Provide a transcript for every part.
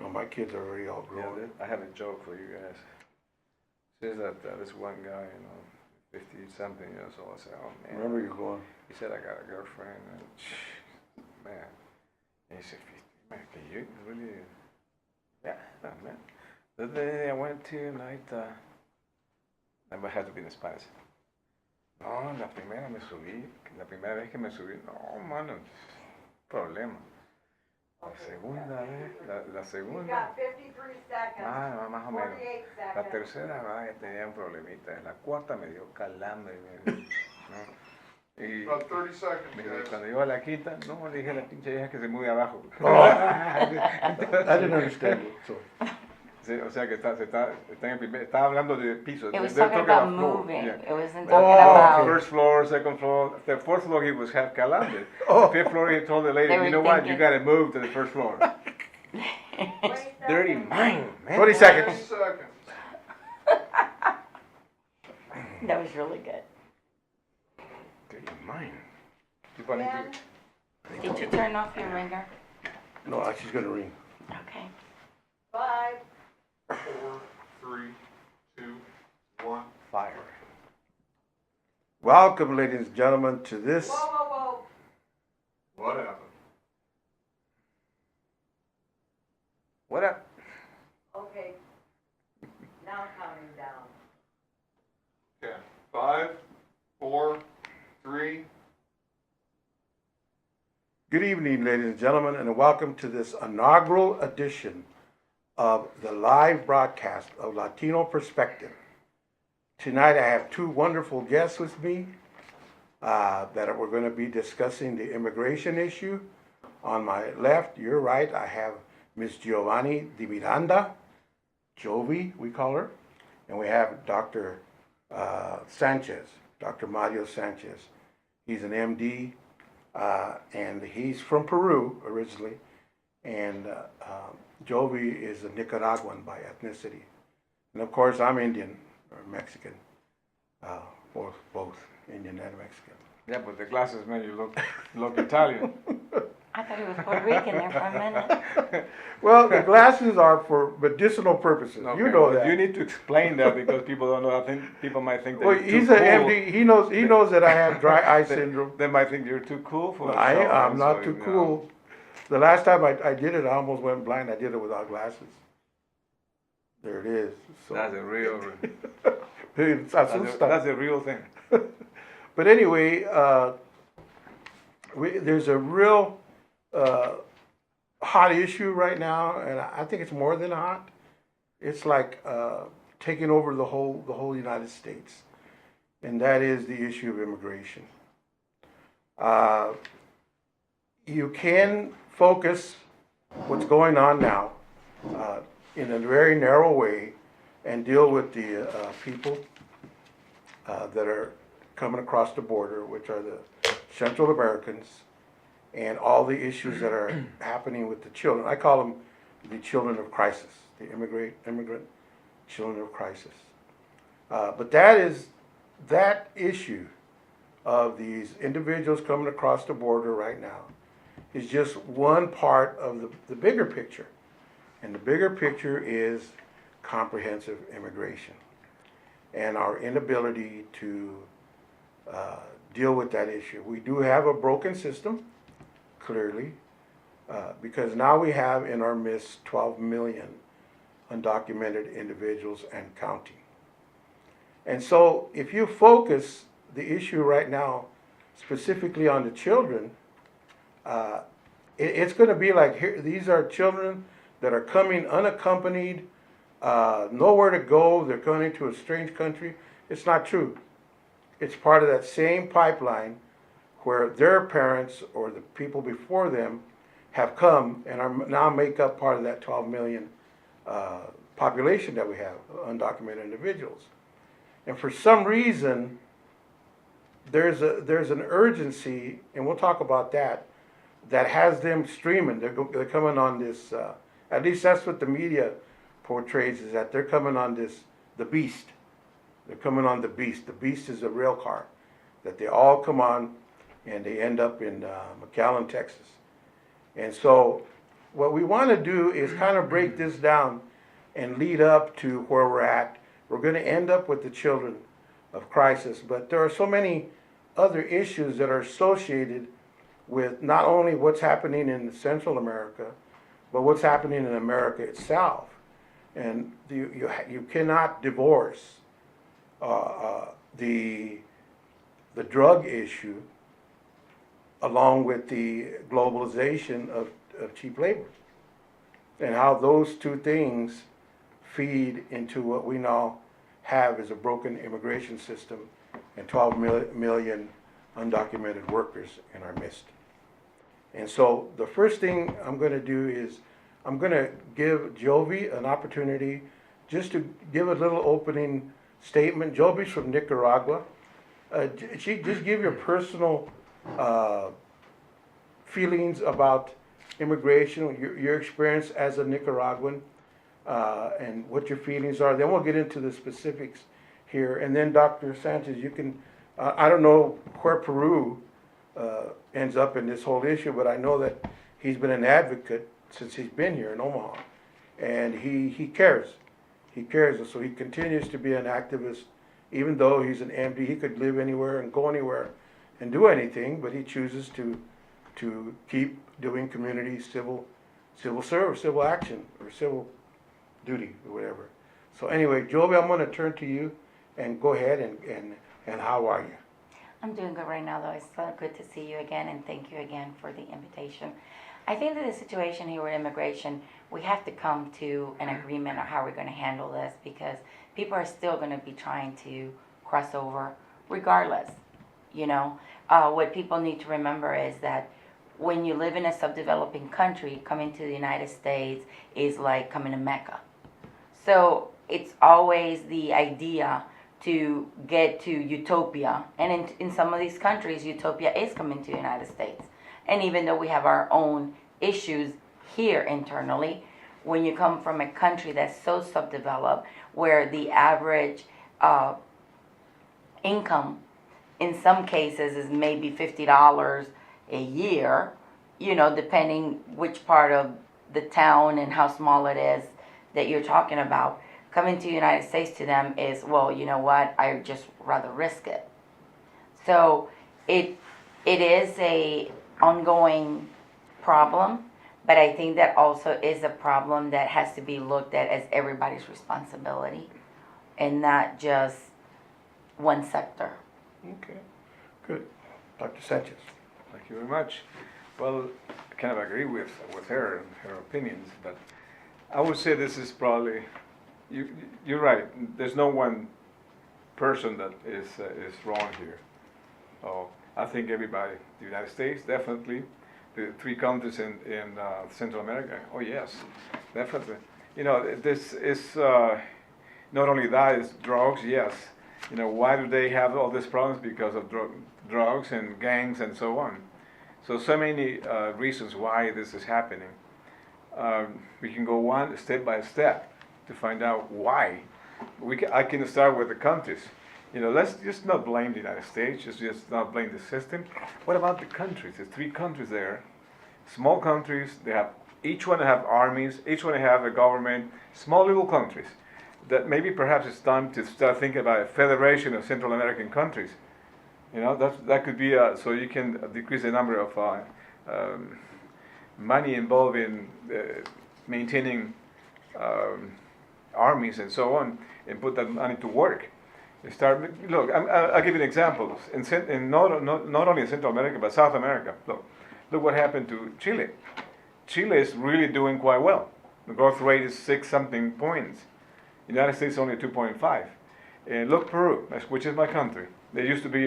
Well, my kids are already all Yeah, grown. I have a joke for you guys. Says that this one guy, 50 something years old, I said, oh man. Remember you're going. He said, I got a girlfriend, and man. And he said, 50, man, can you really? Yeah, no, man. The day I went to night, I had to be in Spanish. No, la primera vez que me subí, no, mano, problema. La segunda vez, la You've segunda, got 53 seconds, más o menos. 48 La seconds. tercera vez tenía un problemita. La cuarta me dio calambre. ¿No? Y About 30 seconds, guys. cuando yo a la quinta, no, le dije a la pinche vieja que se mueve abajo. Oh, I didn't understand it. So. Sí, o sea que está en el primer, estaba hablando de piso. It was They're talking talking about floor, moving. yeah. It wasn't Oh, talking about. okay. First floor, second floor. The fourth floor he was half calambre. Oh. The fifth floor he told the lady, They were you know what, you thinking- gotta move to the first floor. 20 Dirty seconds. mind, man. 20 20 seconds. seconds. That was really good. Dirty mind. You probably do. Did you turn off your ringer? No, she's going to ring. Okay. 5, 4, 3, 2, 1. Fire. Welcome, ladies and gentlemen, to this. whoa, whoa, whoa. What happened? What up? Okay. Now counting down. Okay. 5, 4, 3. Good evening, ladies and gentlemen, and welcome to this inaugural edition of the live broadcast of Latino Perspective. Tonight I have two wonderful guests with me that we're going to be discussing the immigration issue. On my left, your right, I have Ms. Giovanni Di Miranda, Jovi, we call her, and we have Dr. Sanchez, Dr. Mario Sanchez. He's an MD, and he's from Peru originally, and Jovi is a Nicaraguan by ethnicity. And of course, I'm Indian or Mexican, both Indian and Mexican. Yeah, but the glasses made you look Italian. I thought he was Puerto Rican there for a minute. Well, the glasses are for medicinal purposes. Okay, You know well, that. You need to explain that because people don't know. I think people might think that Well, you're he's too an cool. MD. He knows that I have dry eye syndrome. They might think you're too cool for the I, show, I'm not so, too cool. The last time I did it, I almost went blind. I did it without glasses. There it is. So. That's a real. Asusta. That's a real thing. But anyway, there's a real hot issue right now, and I think it's more than hot. It's like taking over the whole United States, and that is the issue of immigration. You can focus what's going on now in a very narrow way and deal with the people that are coming across the border, which are the Central Americans, and all the issues that are happening with the children. I call them the children of crisis, the immigrant children of crisis. But that issue of these individuals coming across the border right now is just one part of the bigger picture. And the bigger picture is comprehensive immigration and our inability to deal with that issue. We do have a broken system, clearly, because now we have in our midst 12 million undocumented individuals and counting. And so if you focus the issue right now specifically on the children, it's going to be like here, these are children that are coming unaccompanied, nowhere to go, they're coming to a strange country. It's not true. It's part of that same pipeline where their parents or the people before them have come and are now make up part of that 12 million population that we have, undocumented individuals. And for some reason, there's an urgency, and we'll talk about that has them streaming. They're coming on this, at least that's what the media portrays, is that they're coming on this, the beast. They're coming on the beast. The beast is a rail car that they all come on, and they end up in McAllen, Texas. And so what we want to do is kind of break this down and lead up to where we're at. We're going to end up with the children of crisis, but there are so many other issues that are associated with not only what's happening in Central America, but what's happening in America itself. And you cannot divorce the drug issue along with the globalization of cheap labor, and how those two things feed into what we now have as a broken immigration system and 12 million undocumented workers in our midst. And so the first thing I'm going to do is I'm going to give Jovi an opportunity just to give a little opening statement. Jovi's from Nicaragua. She just give your personal feelings about immigration, your experience as a Nicaraguan, and what your feelings are. Then we'll get into the specifics here. And then Dr. Sanchez, you can, I don't know where Peru ends up in this whole issue, but I know that he's been an advocate since he's been here in Omaha. And he cares. He cares. And so he continues to be an activist, even though he's an MD. He could live anywhere and go anywhere and do anything, but he chooses to keep doing community civil service, civil action, or civil duty, or whatever. So anyway, Jovi, I'm going to turn to you and go ahead and how are you? I'm doing good right now, though. It's so good to see you again, and thank you again for the invitation. I think that the situation here with immigration, we have to come to an agreement on how we're going to handle this, because people are still going to be trying to cross over regardless. You know, what people need to remember is that when you live in a subdeveloping country, coming to the United States is like coming to Mecca. So it's always the idea to get to utopia. And in some of these countries, utopia is coming to the United States. And even though we have our own issues here internally, when you come from a country that's so subdeveloped, where the average income in some cases is maybe $50 a year, you know, depending which part of the town and how small it is that you're talking about. Coming to the United States to them is, well, you know what, I just rather risk it. So it is a ongoing problem, but I think that also is a problem that has to be looked at as everybody's responsibility and not just one sector. Okay, good. Dr. Sanchez. Thank you very much. Well, I kind of agree with her and her opinions, but I would say this is probably, you're right, there's no one person that is wrong here. Oh, I think everybody, the United States, definitely, the three countries in Central America, oh yes, definitely. You know, this is, not only that, it's drugs, yes. You know, why do they have all these problems? Because of drugs and gangs and so on. So many reasons why this is happening. We can go one step by step to find out why. I can start with the countries. You know, let's just not blame the United States, just not blame the system. What about the countries? There's three countries there, small countries. They have, each one have armies, each one have a government, small little countries. That maybe perhaps it's time to start thinking about a federation of Central American countries. You know, that could be so you can decrease the number of money involved in maintaining armies and so on, and put that money to work. Look, I'll give you an example. Not only in Central America, but South America. Look what happened to Chile. Chile is really doing quite well. The growth rate is 6-something points. The United States only 2.5. And look, Peru, which is my country. It used to be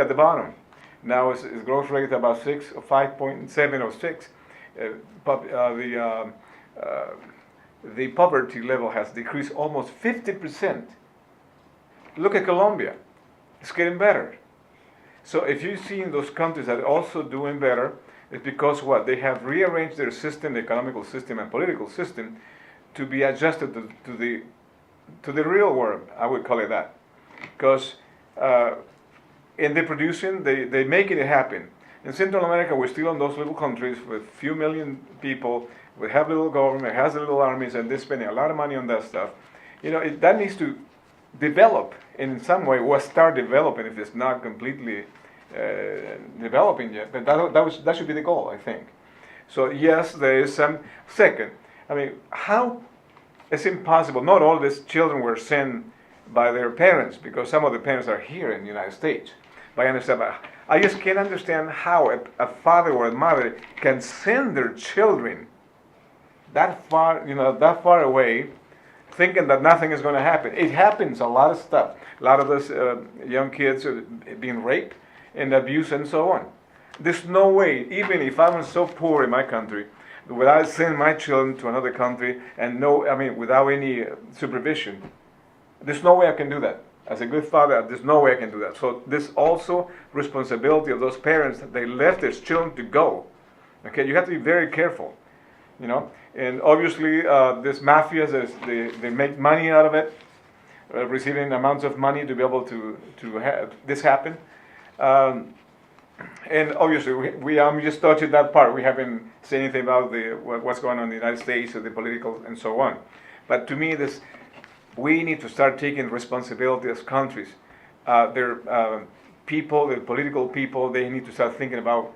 at the bottom. Now its growth rate about 6 or 5.7 or 6. The poverty level has decreased almost 50%. Look at Colombia. It's getting better. So if you see in those countries that are also doing better, it's because what? They have rearranged their system, the economical system and political system, to be adjusted to the real world, I would call it that. Because in the producing, they making it happen. In Central America, we're still in those little countries with few million people We have little government, has little armies, and they're spending a lot of money on that stuff. You know, that needs to develop in some way, or start developing if it's not completely developing yet. But that should be the goal, I think. So yes, there is some. Second, I mean, how? It's impossible. Not all these children were sent by their parents, because some of the parents are here in the United States. But I understand. I just can't understand how a father or a mother can send their children that far, that far away, thinking that nothing is going to happen. It happens. A lot of stuff. A lot of those young kids are being raped and abused and so on. There's no way, even if I was so poor in my country, without sending my children to another country and without any supervision, there's no way I can do that. As a good father, there's no way I can do that. So there's also responsibility of those parents that they left their children to go. Okay, you have to be very careful, And obviously, these mafias, they make money out of it, receiving amounts of money to be able to have this happen. And obviously, we just touching that part. We haven't said anything about what's going on in the United States or the political and so on. But to me, we need to start taking responsibility as countries. People, the political people, they need to start thinking about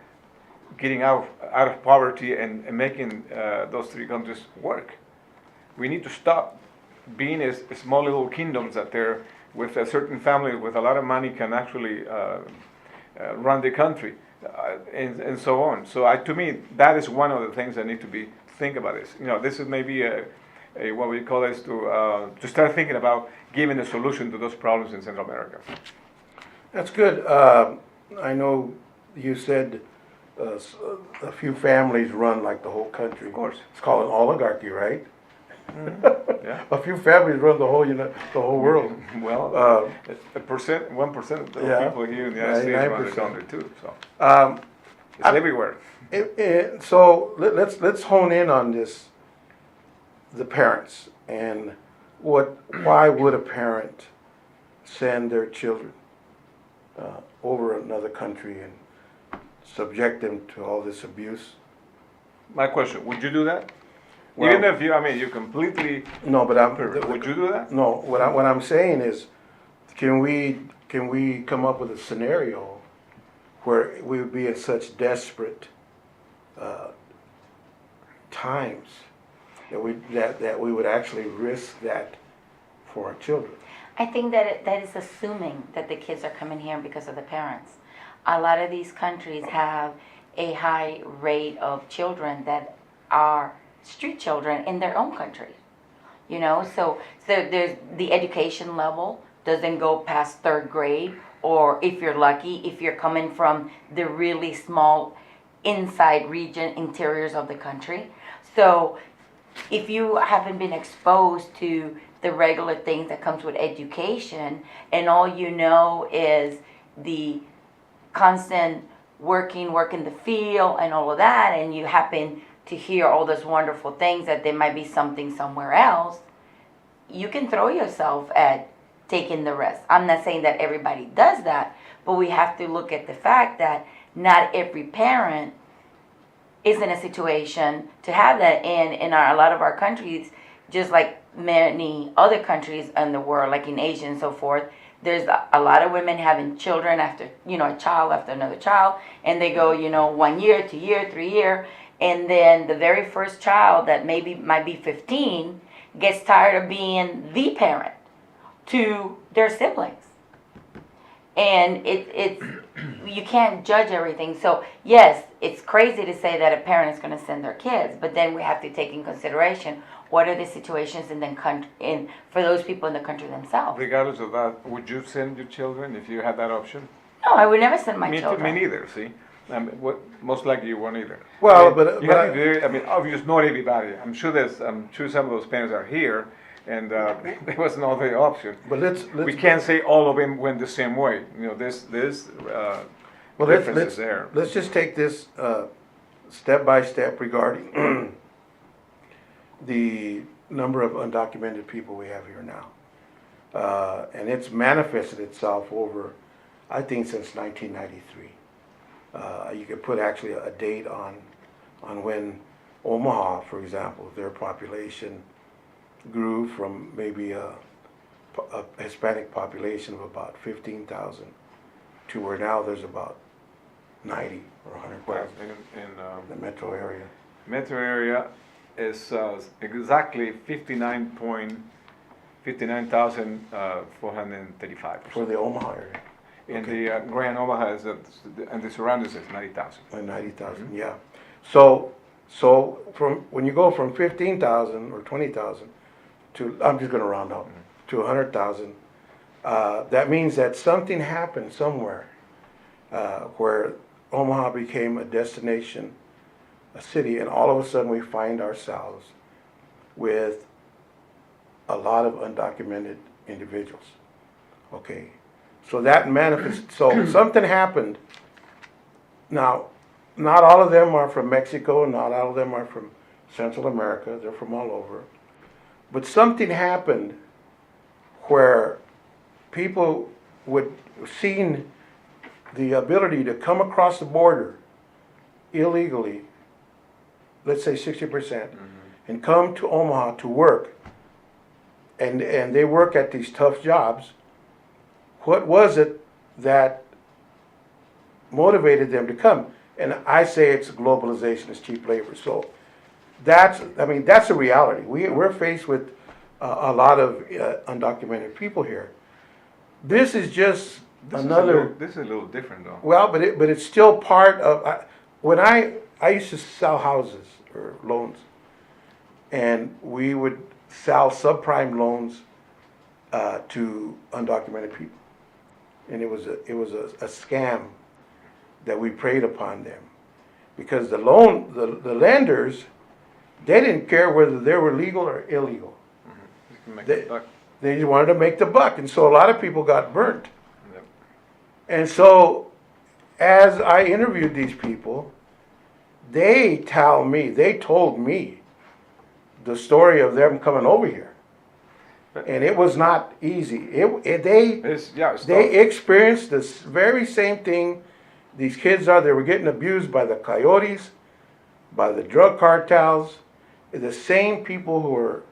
getting out of poverty and making those three countries work. We need to stop being as small little kingdoms that they're with a certain family with a lot of money can actually run the country and so on. So to me, that is one of the things that need to be think about this. This is maybe what we call is to start thinking about giving a solution to those problems in Central America. That's good. I know you said a few families run like the whole country. Of course. It's called an oligarchy, right? Yeah. A few families run the whole world. Well, 1% of the Yeah. people here in the United States run the 99%. country too. So Um, it's everywhere. So let's hone in on this, the parents, and why would a parent send their children over another country and subject them to all this abuse? My question: would you do that? Well- Even if you completely, No, but would you do that? No, what I'm saying is, can we come up with a scenario where we would be in such desperate times that we would actually risk that for our children? I think that is assuming that the kids are coming here because of the parents. A lot of these countries have a high rate of children that are street children in their own country. So there's the education level doesn't go past third grade, or if you're lucky, if you're coming from the really small inside region, interiors of the country. So if you haven't been exposed to the regular things that comes with education, and all you know is the constant work in the field and all of that, and you happen to hear all those wonderful things that there might be something somewhere else, you can throw yourself at taking the risk. I'm not saying that everybody does that, but we have to look at the fact that not every parent is in a situation to have that. And in a lot of our countries, just like many other countries in the world, like in Asia and so forth, there's a lot of women having children after, a child after another child, and they go, 1 year, 2 year, 3 year, and then the very first child that might be 15 gets tired of being the parent to their siblings. And it's you can't judge everything. So yes, it's crazy to say that a parent is going to send their kids, but then we have to take in consideration what are the situations for those people in the country themselves. Regardless of that, would you send your children if you had that option? No, I would never send my Me children. neither. See, most likely you won't either. Well, you but have to be very. Obviously, not everybody. I'm sure some of those parents are here, and there was no other option. But let's We can't say all of them went the same way. There's differences there. Let's just take this step by step regarding the number of undocumented people we have here now. And it's manifested itself over, I think, since 1993. You could put actually a date on when Omaha, for example, their population grew from maybe a Hispanic population of about 15,000 to where now there's about 90 or 100,000 In in the metro area. metro area is exactly 59,435. For the Omaha area, In okay. the Grand Omaha is and the surroundings is 90,000. 90,000, yeah. So from, when you go from 15,000 or 20,000 to, I'm just gonna round up, to 100,000, that means that something happened somewhere, where Omaha became a destination, a city, and all of a sudden we find ourselves with a lot of undocumented individuals. Okay, so that manifests, so something happened. Now, not all of them are from Mexico, not all of them are from Central America, they're from all over. But something happened where people would seen the ability to come across the border illegally, let's say 60%, and come to Omaha to work. And they work at these tough jobs. What was it that motivated them to come? And I say it's globalization, it's cheap labor. So that's a reality. We're faced with a lot of undocumented people here. This is just another. This is a little different though. Well, but it's still part of. When I used to sell houses or loans, and we would sell subprime loans to undocumented people, and it was a scam that we preyed upon them, because the lenders, they didn't care whether they were legal or illegal. You can make They- a buck. They just wanted to make the buck, and so a lot of people got burnt. Yep. And so, as I interviewed these people, they told me the story of them coming over here, and it was not easy. It's They tough. experienced this very same thing these kids are. They were getting abused by the coyotes, by the drug cartels. The same people who were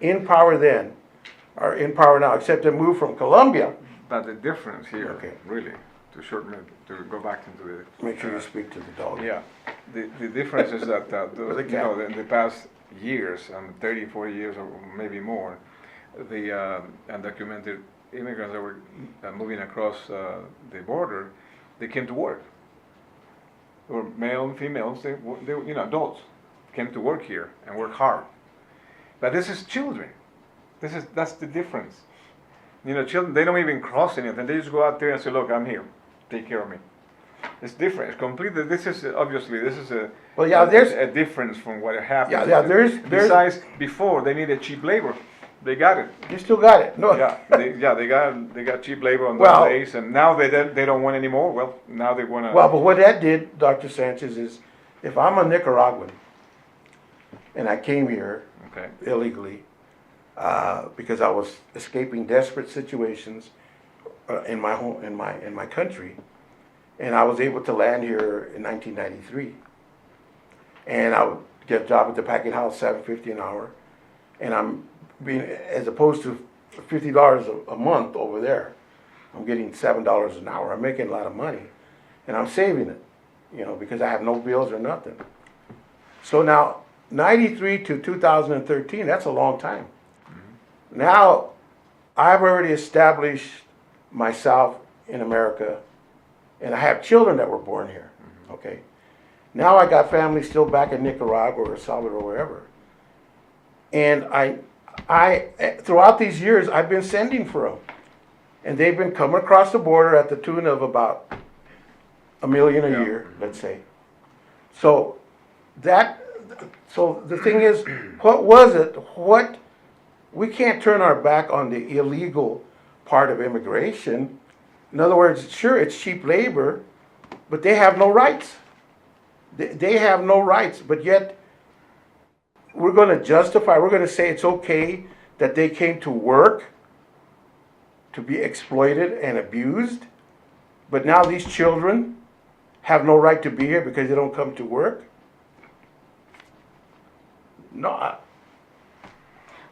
in power then are in power now, except they moved from Colombia. But the difference here, Okay. really, to go back into the. Make sure you speak to the dog. Yeah, the difference is that, With the you know, cat. in the past years, 30, 40 years or maybe more, the undocumented immigrants that were moving across the border, they came to work. They were male and females, they you know, adults, came to work here and work hard. But this is children. That's the difference. You know, children, they don't even cross anything. They just go out there and say, look, I'm here. Take care of me. It's different. It's completely, this is a Well, yeah, there's- a difference from what happened. Yeah, there's- Besides, before, they needed cheap labor. They got it. You still got it. No. Yeah, they got cheap labor on Well- those days, and now they don't want any more. Well, now they want to. Well, but what that did, Dr. Sanchez, is if I'm a Nicaraguan and I came here Okay. illegally because I was escaping desperate situations in my home, in my country, and I was able to land here in 1993, and I would get a job at the packing house, $7.50 an hour, and I'm being, as opposed to $50 a month over there, I'm getting $7 an hour. I'm making a lot of money, and I'm saving it, you know, because I have no bills or nothing. So now, 93 to 2013, that's a long time. Now, I've already established myself in America, and I have children that were born here, okay? Now I got family still back in Nicaragua or El Salvador, wherever. And I throughout these years, I've been sending for them. And they've been coming across the border at the tune of about $1 million a Yeah. year, let's say. So the thing is, what was it? We can't turn our back on the illegal part of immigration. In other words, sure, it's cheap labor, but they have no rights. They have no rights, but yet we're going to justify, we're going to say it's okay that they came to work to be exploited and abused, but now these children have no right to be here because they don't come to work. No,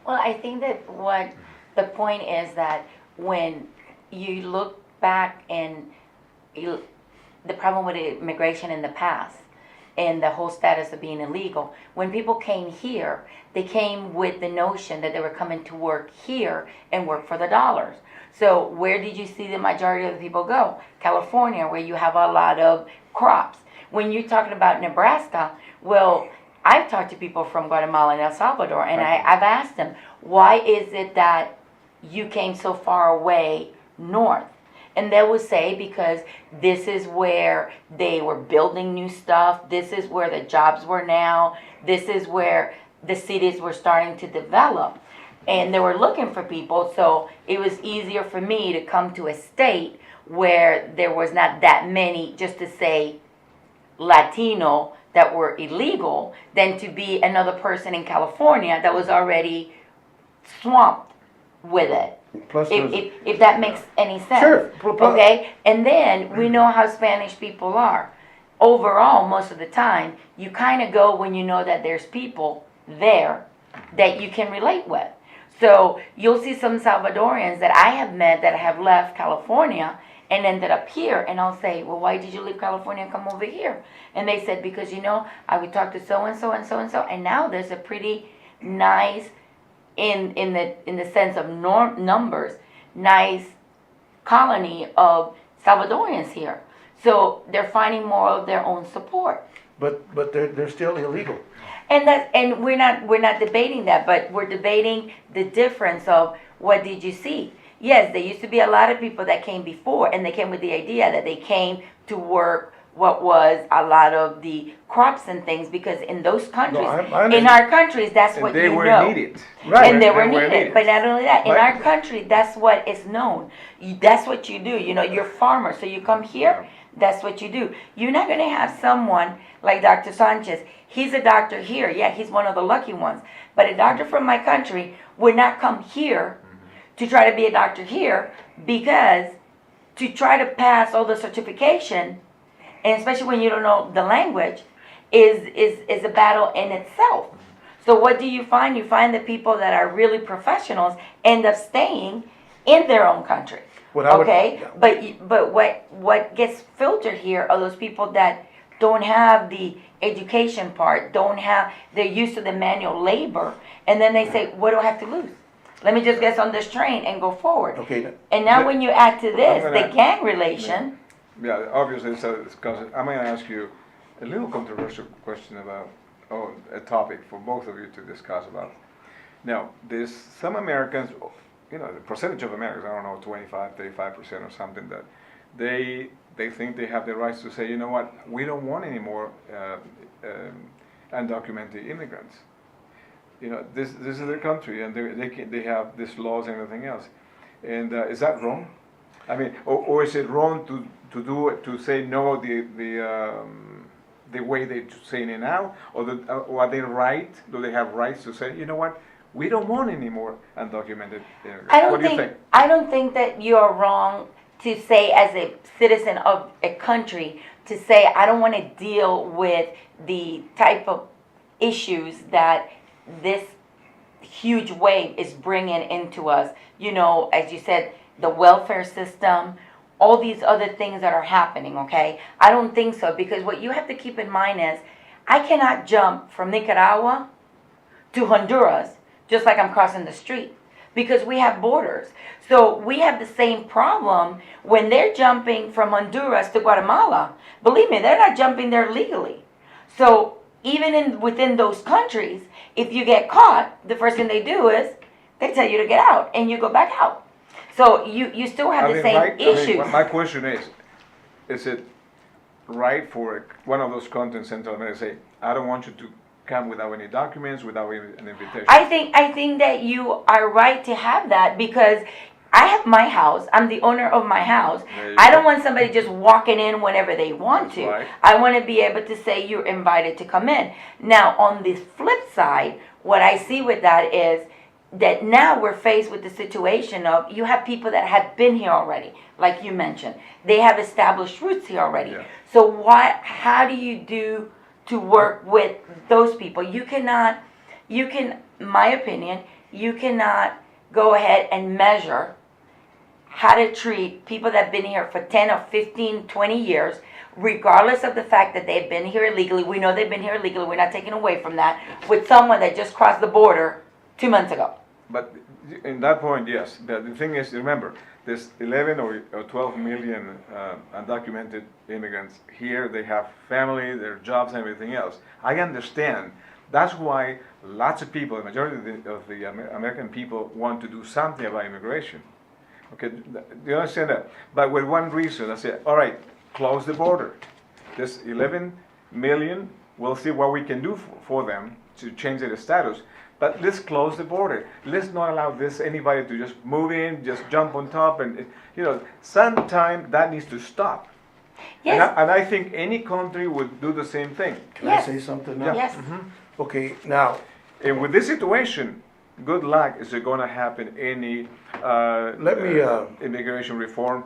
Well, I think that what the point is that when you look back and the problem with immigration in the past and the whole status of being illegal, when people came here, they came with the notion that they were coming to work here and work for the dollars. So where did you see the majority of the people go? California, where you have a lot of crops. When you're talking about Nebraska, well, I've talked to people from Guatemala and El Salvador, and I've asked them, why is it that you came so far away north? And they will say, because this is where they were building new stuff, this is where the jobs were now, this is where the cities were starting to develop. And they were looking for people, so it was easier for me to come to a state where there was not that many, just to say, Latino that were illegal, than to be another person in California that was already swamped with it. plus there's, If that makes any sense. Sure. Okay? And then we know how Spanish people are. Overall, most of the time, you kind of go when you know that there's people there that you can relate with. So you'll see some Salvadorians that I have met that have left California and ended up here, and I'll say, well, why did you leave California and come over here? And they said, because, you know, I would talk to so-and-so and so-and-so, and now there's a pretty nice, in the sense of numbers, nice colony of Salvadorians here. So they're finding more of their own support. but they're still illegal. And we're not debating that, but we're debating the difference of what did you see. Yes, there used to be a lot of people that came before, and they came with the idea that they came to work what was a lot of the crops and things, because in those countries, in our countries, that's what they you were know. needed. Right. And they were needed. But not only that, in Right. our country, that's what is known. That's what you do. You know, you're farmers, so you come here, that's what you do. You're not going to have someone like Dr. Sanchez. He's a doctor here. Yeah, he's one of the lucky ones. But a doctor from my country would not come here to try to be a doctor here, because to try to pass all the certification, and especially when you don't know the language, is a battle in itself. So what do you find? You find that people that are really professionals end up staying in their own country. What I would- Okay, yeah. but what gets filtered here are those people that don't have the education part, they're used to the manual labor, and then they say, what do I have to lose? Let me just get on this train and go forward. Okay, And now when you add to this, I'm the gonna- gang relation, Yeah, obviously it's a discussion. I'm going to ask you a little controversial question about, a topic for both of you to discuss about. Now, there's some Americans, you know, the percentage of Americans, I don't know, 25, 35% or something, that they think they have the rights to say, you know what, we don't want any more undocumented immigrants. You know, this is their country, and they have these laws and everything else. And is that wrong? I mean, or is it wrong to say no the way they're saying it now, or are they right? Do they have rights to say, you know what, we don't want any more undocumented immigrants? What do you think? I don't think that you are wrong to say, as a citizen of a country, to say, I don't want to deal with the type of issues that this huge wave is bringing into us. You know, as you said, the welfare system, all these other things that are happening, okay? I don't think so, because what you have to keep in mind is, I cannot jump from Nicaragua to Honduras just like I'm crossing the street, because we have borders. So we have the same problem when they're jumping from Honduras to Guatemala. Believe me, they're not jumping there legally. So even within those countries, if you get caught, the first thing they do is they tell you to get out, and you go back out. So you still have the same right? issues. My question is it right for one of those countries in Central America to say, I don't want you to come without any documents, without an invitation? I think that you are right to have that, because I have my house. I'm the owner of my house. There you I go. don't want somebody just walking in whenever they want That's to. right. I want to be able to say you're invited to come in. Now, on the flip side, what I see with that is that now we're faced with the situation of, you have people that have been here already, like you mentioned. They have established roots here already. Yeah. So how do you do to work with those people? You cannot you can, my opinion, you cannot go ahead and measure how to treat people that have been here for 10 or 15, 20 years, regardless of the fact that they've been here illegally. We know they've been here illegally. We're not taking away from that. With someone that just crossed the border 2 months ago. But in that point, yes. But the thing is, remember, there's 11 or 12 million undocumented immigrants here. They have family, their jobs, and everything else. I understand. That's why lots of people, the majority of the American people, want to do something about immigration. Okay, do you understand that? But with one reason, I said, all right, close the border. There's 11 million. We'll see what we can do for them to change their status. But let's close the border. Let's not allow anybody to just move in, just jump on top, and sometime that needs to stop. Yes. And I think any country would do the same thing. Can Yes. I say something now? Yes. Okay, now, And with this situation, good luck is it going to happen any immigration reform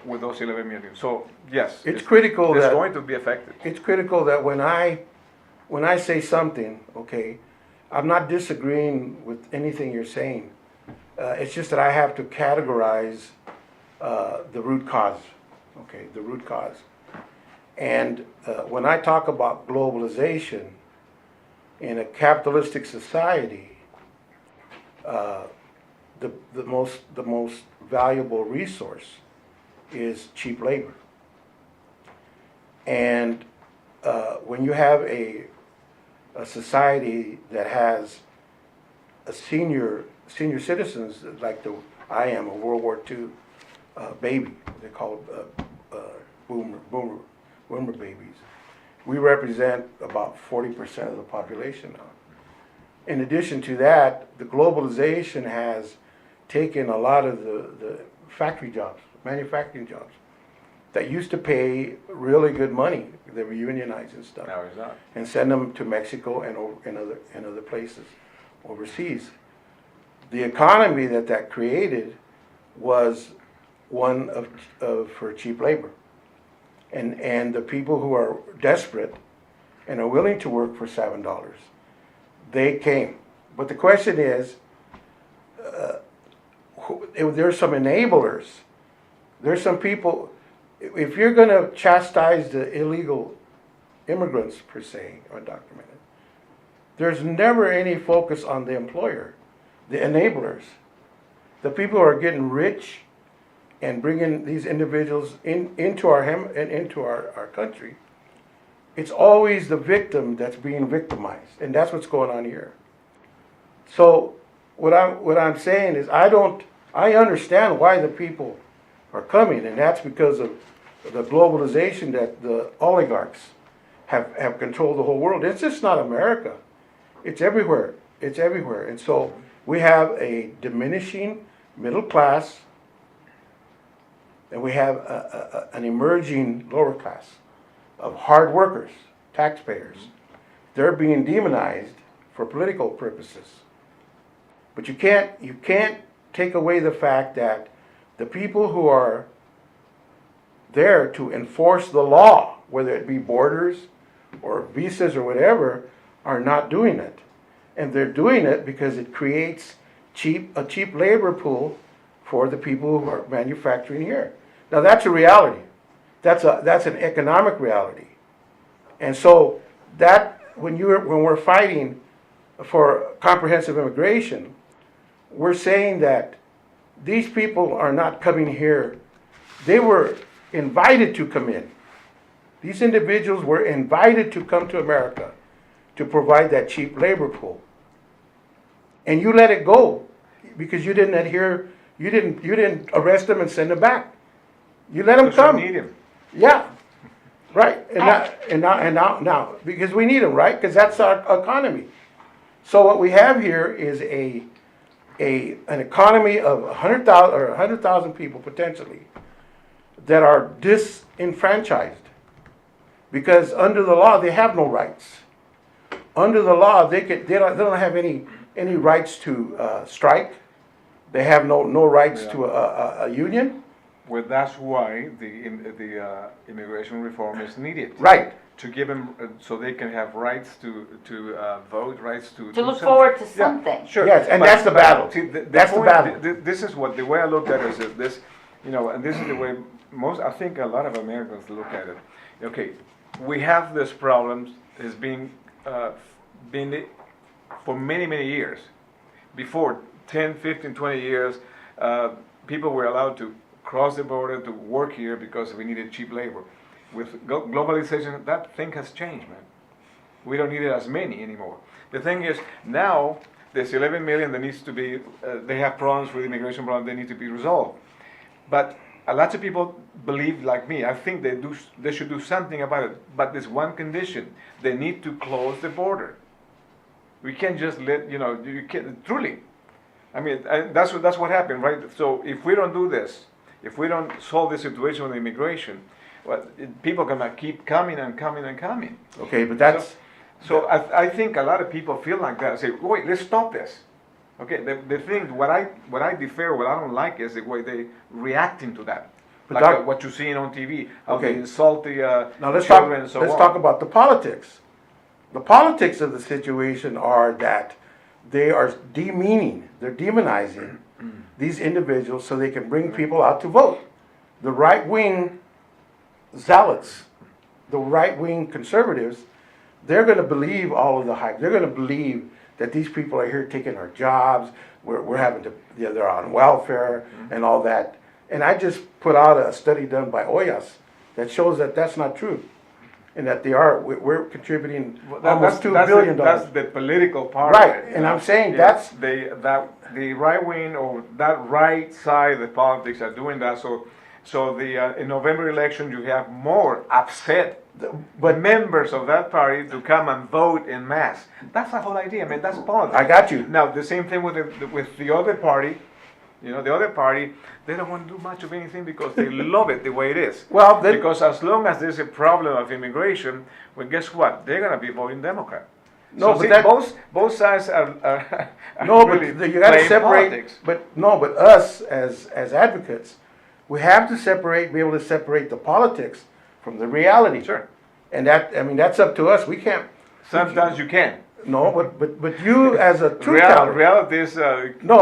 with those 11 million. So yes, it's critical it's that going to be affected. it's critical that when I say something, okay, I'm not disagreeing with anything you're saying. It's just that I have to categorize the root cause, okay, the root cause. And when I talk about globalization in a capitalistic society, the most valuable resource is cheap labor. And when you have a society that has a senior citizens like I am, a World War II baby, they're called boomer babies. We represent about 40% of the population now. In addition to that, the globalization has taken a lot of the factory jobs, manufacturing jobs, that used to pay really good money. They were unionized and stuff. Now it's not. And send them to Mexico and other places overseas. The economy that created was one for cheap labor. And the people who are desperate and are willing to work for $7, they came. But the question is, there's some enablers. There's some people, if you're going to chastise the illegal immigrants, per se, undocumented, there's never any focus on the employer, the enablers. The people who are getting rich and bringing these individuals into our country, it's always the victim that's being victimized, and that's what's going on here. So what I'm saying is I understand why the people are coming, and that's because of the globalization that the oligarchs have controlled the whole world. It's just not America. It's everywhere. It's everywhere. And so we have a diminishing middle class, and we have an emerging lower class of hard workers, taxpayers. They're being demonized for political purposes. But you can't take away the fact that the people who are there to enforce the law, whether it be borders or visas or whatever, are not doing it. And they're doing it because it creates a cheap labor pool for the people who are manufacturing here. Now that's a reality. That's an economic reality. And so that when we're fighting for comprehensive immigration, we're saying that these people are not coming here. They were invited to come in. These individuals were invited to come to America to provide that cheap labor pool. And you let it go because you didn't adhere, you didn't arrest them and send them back. You let them come. You need him. Yeah, right. And now, because we need them, right? Because that's our economy. So what we have here is an economy of 100,000 people potentially that are disenfranchised because under the law they have no rights. Under the law they don't have any rights to strike. They have no rights to a union. Well, that's why the immigration reform is needed. Right. to give them so they can have rights to vote, rights to To do look something. forward to Yeah, something. sure. Yes, and that's the battle. See, That's the point- battle. This is what the way I look at it is that this, you know, and this is the way I think a lot of Americans look at it. Okay, we have this problem has been for many years. Before 10, 15, 20 years, people were allowed to cross the border to work here because we needed cheap labor. With globalization, that thing has changed, man. We don't need it as many anymore. The thing is, now there's 11 million that needs to be, they have problems with immigration problems, they need to be resolved. But a lot of people believe like me. I think they should do something about it. But there's one condition: they need to close the border. We can't just let, you know, you can't, truly. I mean, that's what happened, right? So if we don't do this, if we don't solve the situation with immigration, well, people are gonna keep coming and coming and coming. Okay, but that's, So I think a lot of people feel like that. Say, wait, let's stop this. Okay, the thing, what I defer, what I don't like is the way they reacting to that. But Like Doc- what you're seeing on TV, how Okay. they insult the now let's talk, children and so let's on. talk about the politics. The politics of the situation are that they are demeaning, they're demonizing these individuals so they can bring people out to vote. The right-wing zealots, the right-wing conservatives, they're gonna believe all of the hype. They're gonna believe that these people are here taking our jobs, we're having to, you know, they're on welfare and all that. And I just put out a study done by Oyas that shows that that's not true. And that we're contributing Well, almost $2 billion. That's the political part Right, of it. and I'm saying Yeah, that's- the right wing or that right side of the politics are doing that. So in November election, you have more upset But members of that party to come and vote in mass. That's the whole idea. I mean, that's politics. I got you. Now the same thing with the other party. You know, the other party, they don't want to do much of anything because they love it the way it is. Well, then- because as long as there's a problem of immigration, well, guess what? They're gonna be voting Democrat. No, So but see, that- both sides are No, really but you gotta playing separate, politics. but us as advocates, we have to be able to separate the politics from the reality. Sure. And that's up to us, we can't, Sometimes you can. no, but you as a truth teller, Reality is no,